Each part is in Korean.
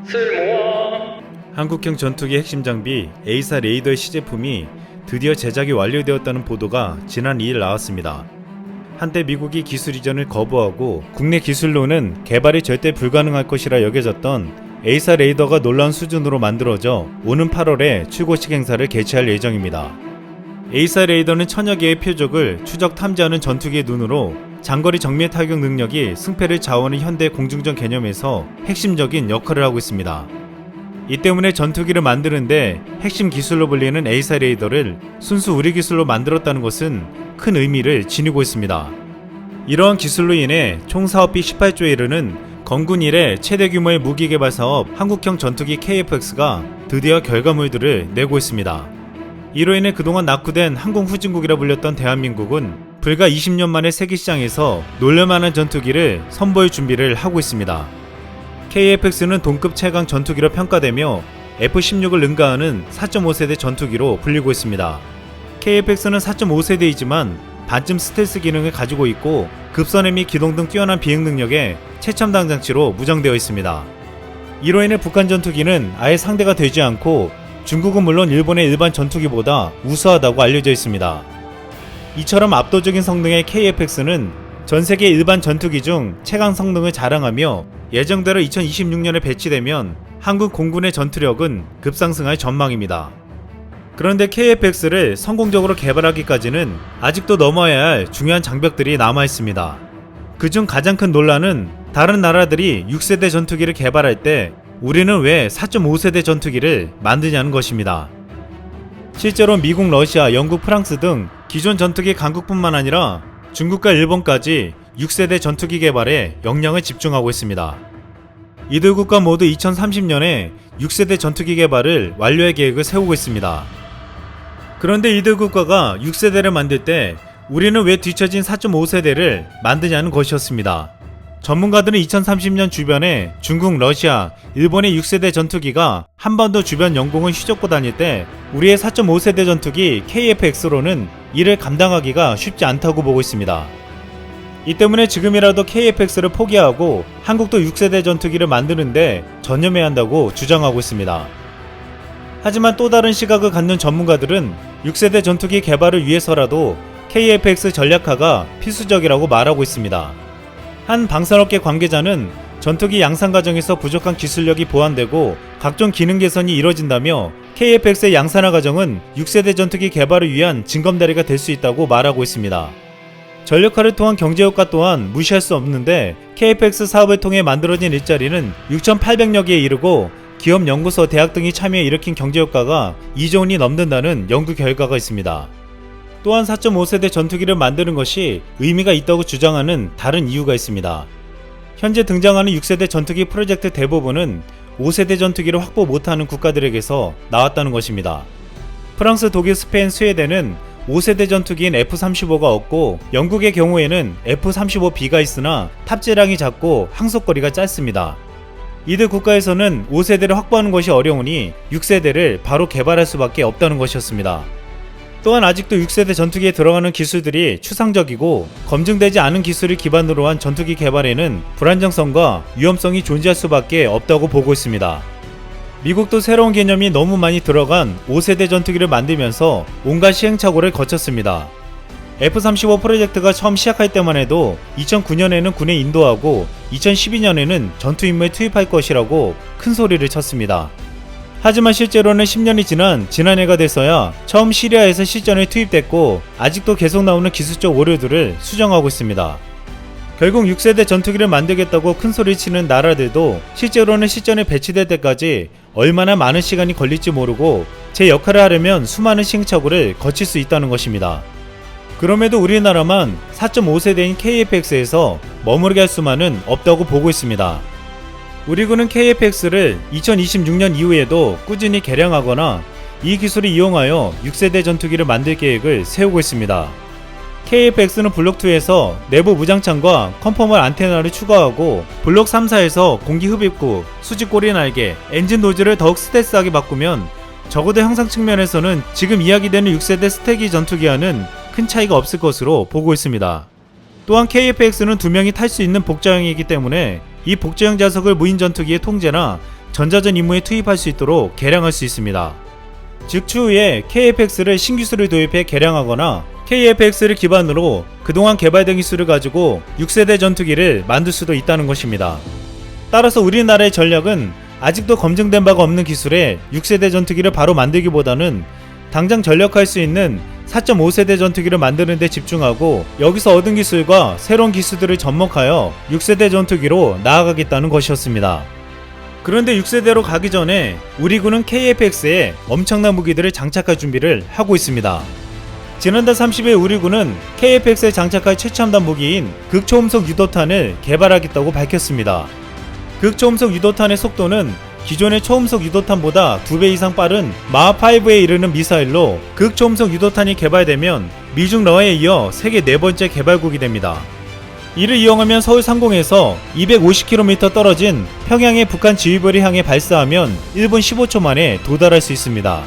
쓸모아. 한국형 전투기 핵심 장비 A4 레이더의 시제품이 드디어 제작이 완료되었다는 보도가 지난 2일 나왔습니다. 한때 미국이 기술 이전을 거부하고 국내 기술로는 개발이 절대 불가능할 것이라 여겨졌던 A4 레이더가 놀라운 수준으로 만들어져 오는 8월에 출고식 행사를 개최할 예정입니다. A4 레이더는 천여 개의 표적을 추적 탐지하는 전투기의 눈으로 장거리 정밀 타격 능력이 승패를 좌우하는 현대 공중전 개념에서 핵심적인 역할을 하고 있습니다. 이 때문에 전투기를 만드는데 핵심 기술로 불리는 A4 레이더를 순수 우리 기술로 만들었다는 것은 큰 의미를 지니고 있습니다. 이러한 기술로 인해 총 사업비 18조에 이르는 건군 이래 최대 규모의 무기 개발 사업 한국형 전투기 KF-X가 드디어 결과물들을 내고 있습니다. 이로 인해 그동안 낙후된 항공 후진국이라 불렸던 대한민국은 불과 20년 만에 세계시장에서 놀랄만한 전투기를 선보일 준비를 하고 있습니다. KF-X는 동급 최강 전투기로 평가되며 F-16을 능가하는 4.5세대 전투기로 불리고 있습니다. KF-X는 4.5세대이지만 반쯤 스텔스 기능을 가지고 있고 급선회 및 기동 등 뛰어난 비행 능력에 최첨단 장치로 무장되어 있습니다. 이로 인해 북한 전투기는 아예 상대가 되지 않고 중국은 물론 일본의 일반 전투기보다 우수하다고 알려져 있습니다. 이처럼 압도적인 성능의 KF-X는 전세계 일반 전투기 중 최강 성능을 자랑하며 예정대로 2026년에 배치되면 한국 공군의 전투력은 급상승할 전망입니다. 그런데 KF-X를 성공적으로 개발하기까지는 아직도 넘어야 할 중요한 장벽들이 남아있습니다. 그중 가장 큰 논란은 다른 나라들이 6세대 전투기를 개발할 때 우리는 왜 4.5세대 전투기를 만드냐는 것입니다. 실제로 미국, 러시아, 영국, 프랑스 등 기존 전투기 강국뿐만 아니라 중국과 일본까지 6세대 전투기 개발에 역량을 집중하고 있습니다. 이들 국가 모두 2030년에 6세대 전투기 개발을 완료할 계획을 세우고 있습니다. 그런데 이들 국가가 6세대를 만들 때 우리는 왜 뒤처진 4.5세대를 만드냐는 것이었습니다. 전문가들은 2030년 주변에 중국, 러시아, 일본의 6세대 전투기가 한반도 주변 영공을 휘젓고 다닐 때 우리의 4.5세대 전투기 KF-X로는 이를 감당하기가 쉽지 않다고 보고 있습니다. 이 때문에 지금이라도 KF-X를 포기하고 한국도 6세대 전투기를 만드는데 전념해야 한다고 주장하고 있습니다. 하지만 또 다른 시각을 갖는 전문가들은 6세대 전투기 개발을 위해서라도 KF-X 전략화가 필수적이라고 말하고 있습니다. 한 방산업계 관계자는 전투기 양산 과정에서 부족한 기술력이 보완되고 각종 기능 개선이 이뤄진다며 KF-X의 양산화 과정은 6세대 전투기 개발을 위한 징검다리가 될 수 있다고 말하고 있습니다. 전력화를 통한 경제효과 또한 무시할 수 없는데 KF-X 사업을 통해 만들어진 일자리는 6,800여 개에 이르고 기업, 연구소, 대학 등이 참여해 일으킨 경제효과가 2조 원이 넘는다는 연구 결과가 있습니다. 또한 4.5세대 전투기를 만드는 것이 의미가 있다고 주장하는 다른 이유가 있습니다. 현재 등장하는 6세대 전투기 프로젝트 대부분은 5세대 전투기를 확보 못하는 국가들에게서 나왔다는 것입니다. 프랑스, 독일, 스페인, 스웨덴은 5세대 전투기인 F-35가 없고 영국의 경우에는 F-35B가 있으나 탑재량이 작고 항속거리가 짧습니다. 이들 국가에서는 5세대를 확보하는 것이 어려우니 6세대를 바로 개발할 수밖에 없다는 것이었습니다. 또한 아직도 6세대 전투기에 들어가는 기술들이 추상적이고 검증되지 않은 기술을 기반으로 한 전투기 개발에는 불안정성과 위험성이 존재할 수밖에 없다고 보고 있습니다. 미국도 새로운 개념이 너무 많이 들어간 5세대 전투기를 만들면서 온갖 시행착오를 거쳤습니다. F-35 프로젝트가 처음 시작할 때만 해도 2009년에는 군에 인도하고 2012년에는 전투임무에 투입할 것이라고 큰 소리를 쳤습니다. 하지만 실제로는 10년이 지난 지난해가 돼서야 처음 시리아에서 실전에 투입됐고 아직도 계속 나오는 기술적 오류들을 수정하고 있습니다. 결국 6세대 전투기를 만들겠다고 큰소리 치는 나라들도 실제로는 실전에 배치될 때까지 얼마나 많은 시간이 걸릴지 모르고 제 역할을 하려면 수많은 시행착오를 거칠 수 있다는 것입니다. 그럼에도 우리나라만 4.5세대인 KF-X에서 머무르게 할 수만은 없다고 보고 있습니다. 우리 군은 KF-X를 2026년 이후에도 꾸준히 개량하거나 이 기술을 이용하여 6세대 전투기를 만들 계획을 세우고 있습니다. KF-X는 블록2에서 내부 무장창과 컨포멀 안테나를 추가하고 블록 3, 4에서 공기 흡입구, 수직 꼬리 날개, 엔진 노즐을 더욱 스텔스하게 바꾸면 적어도 형상 측면에서는 지금 이야기되는 6세대 스테기 전투기와는 큰 차이가 없을 것으로 보고 있습니다. 또한 KF-X는 2명이 탈 수 있는 복좌형이기 때문에 이 복제형 좌석을 무인 전투기의 통제나 전자전 임무에 투입할 수 있도록 개량할 수 있습니다. 즉 추후에 KFX를 신기술을 도입해 개량하거나 KFX를 기반으로 그동안 개발된 기술을 가지고 6세대 전투기를 만들 수도 있다는 것입니다. 따라서 우리나라의 전략은 아직도 검증된 바가 없는 기술에 6세대 전투기를 바로 만들기보다는 당장 전력할 수 있는 4.5세대 전투기를 만드는 데 집중하고 여기서 얻은 기술과 새로운 기술들을 접목하여 6세대 전투기로 나아가겠다는 것이었습니다. 그런데 6세대로 가기 전에 우리 군은 KFX에 엄청난 무기들을 장착할 준비를 하고 있습니다. 지난달 30일 우리 군은 KFX에 장착할 최첨단 무기인 극초음속 유도탄을 개발하겠다고 밝혔습니다. 극초음속 유도탄의 속도는 기존의 초음속 유도탄보다 2배 이상 빠른 마하5에 이르는 미사일로 극초음속 유도탄이 개발되면 미중 러에 이어 세계 4번째 개발국이 됩니다. 이를 이용하면 서울 상공에서 250km 떨어진 평양의 북한 지휘부를 향해 발사하면 1분 15초 만에 도달할 수 있습니다.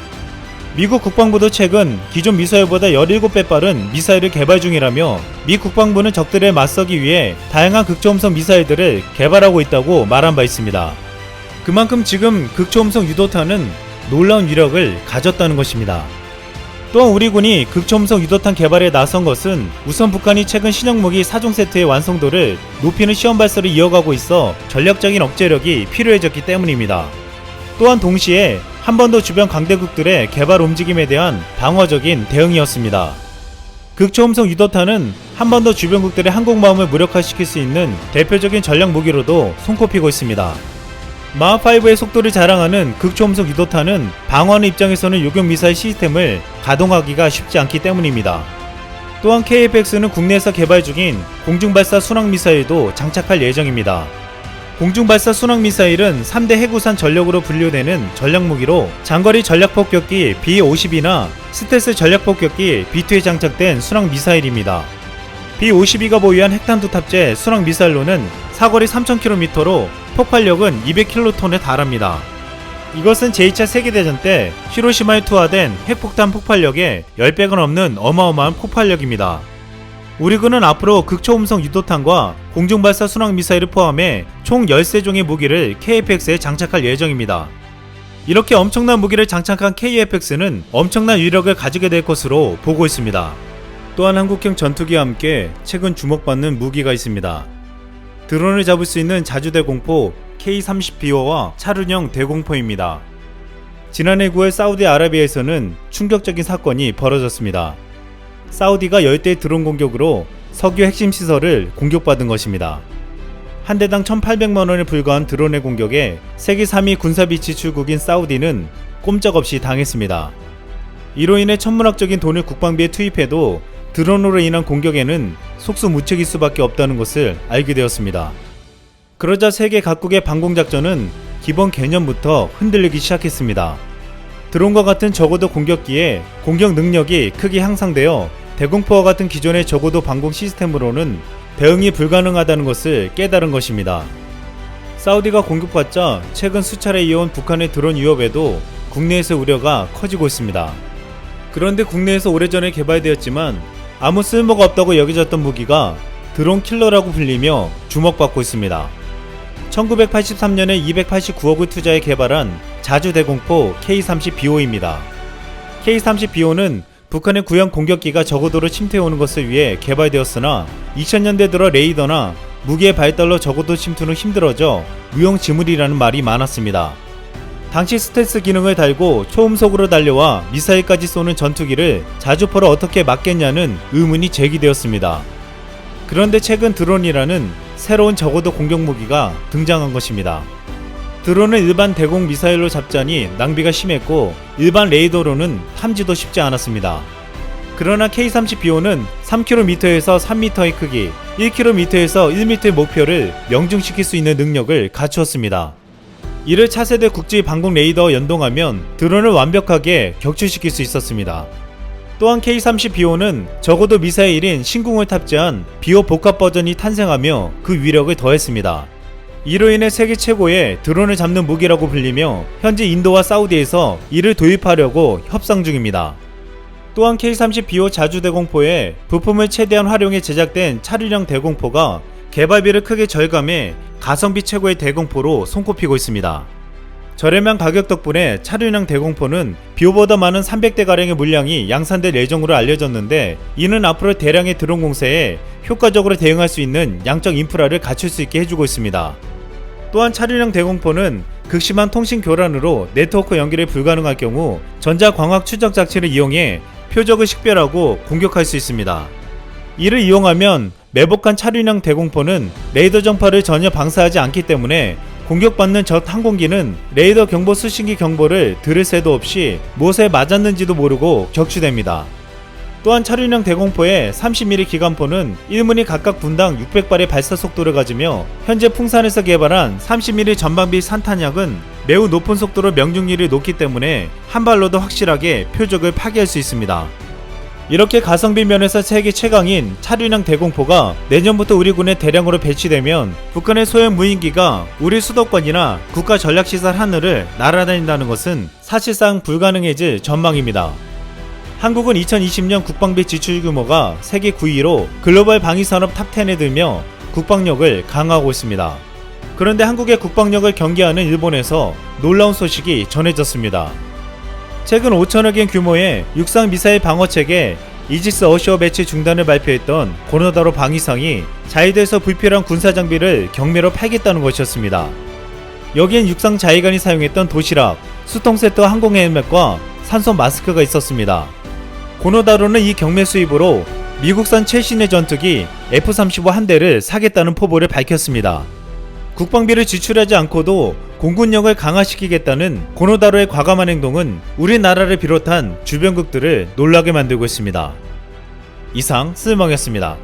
미국 국방부도 최근 기존 미사일보다 17배 빠른 미사일을 개발 중이라며 미 국방부는 적들에 맞서기 위해 다양한 극초음속 미사일들을 개발하고 있다고 말한 바 있습니다. 그만큼 지금 극초음속 유도탄은 놀라운 위력을 가졌다는 것입니다. 또한 우리 군이 극초음속 유도탄 개발에 나선 것은 우선 북한이 최근 신형무기 4종 세트의 완성도를 높이는 시험 발사를 이어가고 있어 전략적인 억제력이 필요해졌기 때문입니다. 또한 동시에 한 번 더 주변 강대국들의 개발 움직임에 대한 방어적인 대응이었습니다. 극초음속 유도탄은 한 번 더 주변국들의 항공모함을 무력화시킬 수 있는 대표적인 전략 무기로도 손꼽히고 있습니다. 마하5의 속도를 자랑하는 극초음속 유도탄은 방어하는 입장에서는 요격 미사일 시스템을 가동하기가 쉽지 않기 때문입니다. 또한 KFX는 국내에서 개발 중인 공중발사 순항미사일도 장착할 예정입니다. 공중발사 순항미사일은 3대 해구산 전력으로 분류되는 전략무기로 장거리 전략폭격기 B-52나 스텔스 전략폭격기 B2에 장착된 순항미사일입니다. B-52가 보유한 핵탄두 탑재 순항미사일로는 사거리 3000km로 폭발력은 200킬로톤에 달합니다. 이것은 제2차 세계대전 때 히로시마에 투하된 핵폭탄 폭발력의 10배가 넘는 어마어마한 폭발력입니다. 우리 군은 앞으로 극초음속 유도탄과 공중발사 순항미사일을 포함해 총 13종의 무기를 KFX에 장착할 예정입니다. 이렇게 엄청난 무기를 장착한 KFX는 엄청난 위력을 가지게 될 것으로 보고 있습니다. 또한 한국형 전투기와 함께 최근 주목받는 무기가 있습니다. 드론을 잡을 수 있는 자주대공포 K-30BO와 차륜형 대공포입니다. 지난해 9월 사우디아라비아에서는 충격적인 사건이 벌어졌습니다. 사우디가 열대 드론 공격으로 석유 핵심 시설을 공격받은 것입니다. 한 대당 1,800만원에 불과한 드론의 공격에 세계 3위 군사비 지출국인 사우디는 꼼짝없이 당했습니다. 이로 인해 천문학적인 돈을 국방비에 투입해도 드론으로 인한 공격에는 속수무책일 수밖에 없다는 것을 알게 되었습니다. 그러자 세계 각국의 방공작전은 기본 개념부터 흔들리기 시작했습니다. 드론과 같은 저고도 공격기에 공격 능력이 크게 향상되어 대공포와 같은 기존의 저고도 방공 시스템으로는 대응이 불가능하다는 것을 깨달은 것입니다. 사우디가 공격받자 최근 수차례 이어온 북한의 드론 위협에도 국내에서 우려가 커지고 있습니다. 그런데 국내에서 오래전에 개발되었지만 아무 쓸모가 없다고 여겨졌던 무기가 드론 킬러라고 불리며 주목받고 있습니다. 1983년에 289억을 투자해 개발한 자주대공포 K-30BO입니다. K-30BO는 북한의 구형 공격기가 저고도를 침투해오는 것을 위해 개발되었으나 2000년대 들어 레이더나 무기의 발달로 저고도 침투는 힘들어져 무용지물이라는 말이 많았습니다. 당시 스텔스 기능을 달고 초음속으로 달려와 미사일까지 쏘는 전투기를 자주포로 어떻게 막겠냐는 의문이 제기되었습니다. 그런데 최근 드론이라는 새로운 저고도 공격 무기가 등장한 것입니다. 드론을 일반 대공 미사일로 잡자니 낭비가 심했고 일반 레이더로는 탐지도 쉽지 않았습니다. 그러나 K-30BO는 3km에서 3m의 크기, 1km에서 1m의 목표를 명중시킬 수 있는 능력을 갖추었습니다. 이를 차세대 국지 방공 레이더와 연동하면 드론을 완벽하게 격추시킬 수 있었습니다. 또한 K-30BO는 적어도 미사일인 신궁을 탑재한 BO 복합 버전이 탄생하며 그 위력을 더했습니다. 이로 인해 세계 최고의 드론을 잡는 무기라고 불리며 현재 인도와 사우디에서 이를 도입하려고 협상 중입니다. 또한 K-30BO 자주대공포에 부품을 최대한 활용해 제작된 차륜형 대공포가 개발비를 크게 절감해 가성비 최고의 대공포로 손꼽히고 있습니다. 저렴한 가격 덕분에 차륜형 대공포는 비오보다 많은 300대가량의 물량이 양산될 예정으로 알려졌는데, 이는 앞으로 대량의 드론 공세에 효과적으로 대응할 수 있는 양적 인프라를 갖출 수 있게 해주고 있습니다. 또한 차륜형 대공포는 극심한 통신 교란으로 네트워크 연결이 불가능할 경우 전자광학 추적 장치를 이용해 표적을 식별하고 공격할 수 있습니다. 이를 이용하면 매복한 차륜형 대공포는 레이더 전파를 전혀 방사하지 않기 때문에 공격받는 적 항공기는 레이더 경보 수신기 경보를 들을 새도 없이 무엇에 맞았는지도 모르고 격추됩니다. 또한 차륜형 대공포의 30mm 기관포는 1문이 각각 분당 600발의 발사 속도를 가지며, 현재 풍산에서 개발한 30mm 전방비 산탄약은 매우 높은 속도로 명중률이 높기 때문에 한 발로도 확실하게 표적을 파괴할 수 있습니다. 이렇게 가성비 면에서 세계 최강인 차륜형 대공포가 내년부터 우리 군에 대량으로 배치되면 북한의 소형 무인기가 우리 수도권이나 국가 전략시설 하늘을 날아다닌다는 것은 사실상 불가능해질 전망입니다. 한국은 2020년 국방비 지출 규모가 세계 9위로 글로벌 방위산업 탑10에 들며 국방력을 강화하고 있습니다. 그런데 한국의 국방력을 경계하는 일본에서 놀라운 소식이 전해졌습니다. 최근 5천억엔 규모의 육상 미사일 방어체계 이지스 어시어 배치 중단을 발표했던 고노다로 방위상이 자위대에서 불필요한 군사장비를 경매로 팔겠다는 것이었습니다. 여기엔 육상 자위관이 사용했던 도시락, 수통세트 항공 헬멧과 산소 마스크가 있었습니다. 고노다로는 이 경매 수입으로 미국산 최신의 전투기 F-35 한 대를 사겠다는 포부를 밝혔습니다. 국방비를 지출하지 않고도 공군력을 강화시키겠다는 고노다로의 과감한 행동은 우리나라를 비롯한 주변국들을 놀라게 만들고 있습니다. 이상 스드멍이었습니다.